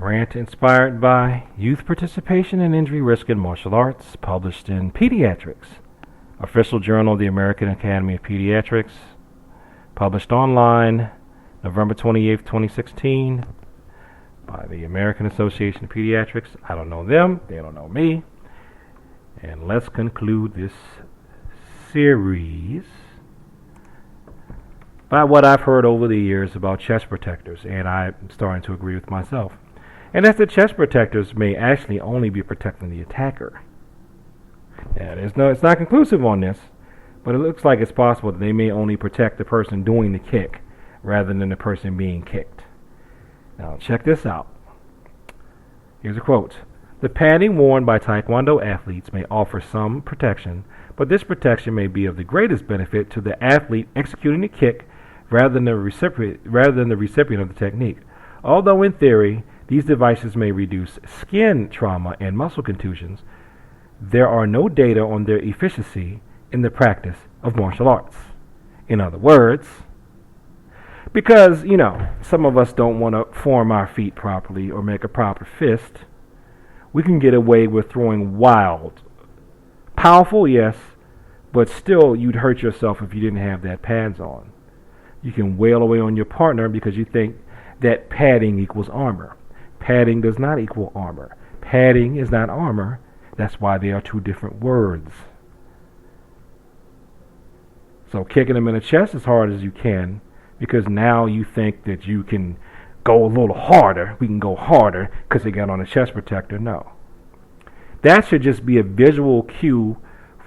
Rant inspired by Youth Participation and Injury Risk in Martial Arts, published in Pediatrics, Official Journal of the American Academy of Pediatrics, published online November 28th, 2016, by the American Association of Pediatrics. I don't know them, they don't know me. And let's conclude this series by what I've heard over the years about chest protectors, and I'm starting to agree with myself. And that's that chest protectors may actually only be protecting the attacker. Now, it's not conclusive on this, but it looks like it's possible that they may only protect the person doing the kick rather than the person being kicked. Now, check this out. Here's a quote. The padding worn by Taekwondo athletes may offer some protection, but this protection may be of the greatest benefit to the athlete executing the kick rather than the recipient of the technique. Although in theory, these devices may reduce skin trauma and muscle contusions, there are no data on their efficacy in the practice of martial arts. In other words, because, some of us don't want to form our feet properly or make a proper fist, we can get away with throwing wild. Powerful, yes, but still you'd hurt yourself if you didn't have that pads on. You can wail away on your partner because you think that padding equals armor. Padding does not equal armor. Padding is not armor. That's why they are two different words. So kicking them in the chest as hard as you can, because now you think that you can go a little harder. We can go harder because they got on a chest protector. No. That should just be a visual cue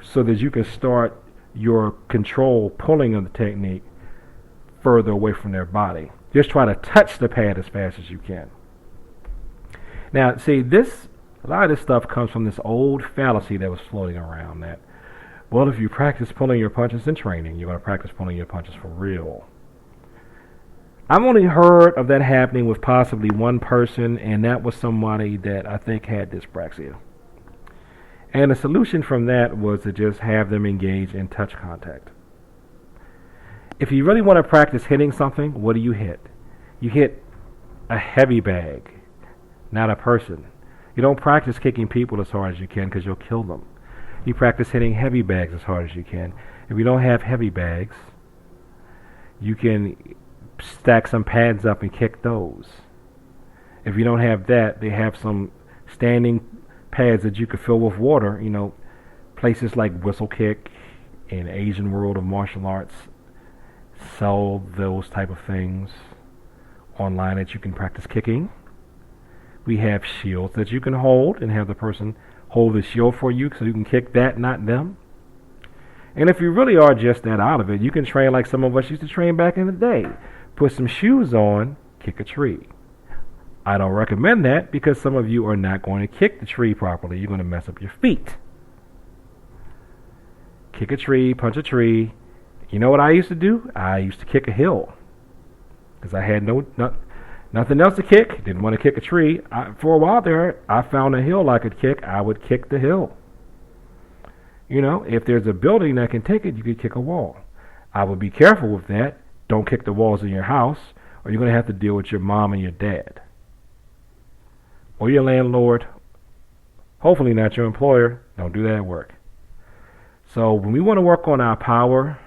so that you can start your control pulling of the technique further away from their body. Just try to touch the pad as fast as you can. Now, see, a lot of this stuff comes from this old fallacy that was floating around that, well, if you practice pulling your punches in training, you're going to practice pulling your punches for real. I've only heard of that happening with possibly one person, and that was somebody that I think had dyspraxia. And the solution from that was to just have them engage in touch contact. If you really want to practice hitting something, what do you hit? You hit a heavy bag, not a person. You don't practice kicking people as hard as you can because you'll kill them. You practice hitting heavy bags as hard as you can. If you don't have heavy bags, you can stack some pads up and kick those. If you don't have that, they have some standing pads that you could fill with water. Places like Whistle Kick and Asian World of Martial Arts sell those type of things online that you can practice kicking. We have shields that you can hold and have the person hold the shield for you so you can kick that, not them. And if you really are just that out of it, you can train like some of us used to train back in the day. Put some shoes on, kick a tree. I don't recommend that because some of you are not going to kick the tree properly. You're going to mess up your feet. Kick a tree, punch a tree. You know what I used to do? I used to kick a hill because I had nothing else to kick. Didn't want to kick a tree. For a while there, I found a hill I could kick. I would kick the hill. If there's a building that can take it, you could kick a wall. I would be careful with that. Don't kick the walls in your house, or you're going to have to deal with your mom and your dad. Or your landlord. Hopefully not your employer. Don't do that at work. So when we want to work on our power,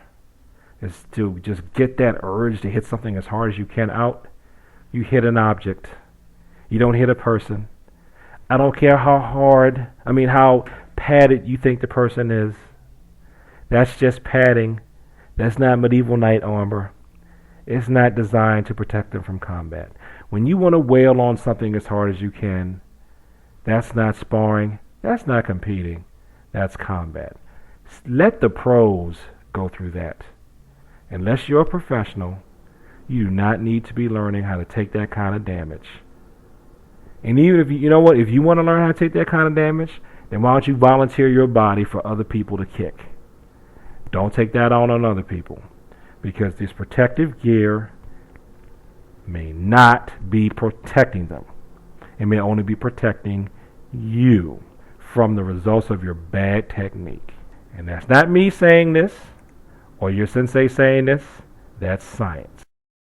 is to just get that urge to hit something as hard as you can out. You hit an object. You don't hit a person. I don't care how padded you think the person is. That's just padding. That's not medieval knight armor. It's not designed to protect them from combat. When you want to wail on something as hard as you can, that's not sparring. That's not competing. That's combat. Let the pros go through that. Unless you're a professional, you do not need to be learning how to take that kind of damage. And even if if you want to learn how to take that kind of damage, then why don't you volunteer your body for other people to kick? Don't take that on other people, because this protective gear may not be protecting them. It may only be protecting you from the results of your bad technique. And that's not me saying this or your sensei saying this. That's science.